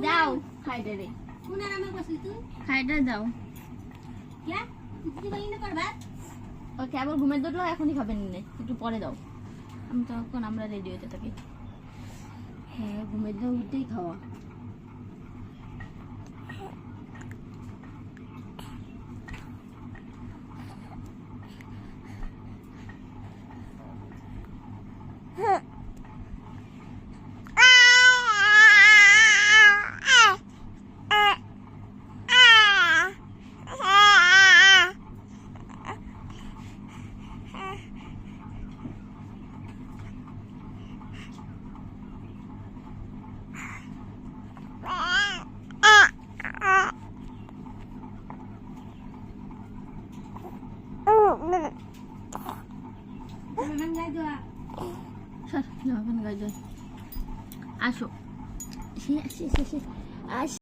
যাও খাইডারে খাইডা যাও ওকে আবার ঘুমের দুটো এখনই খাবেন না একটু পরে দাও আমি তখন আমরা রেডি হতে থাকি হ্যাঁ ঘুমের দাও উঠেই খাওয়া আসো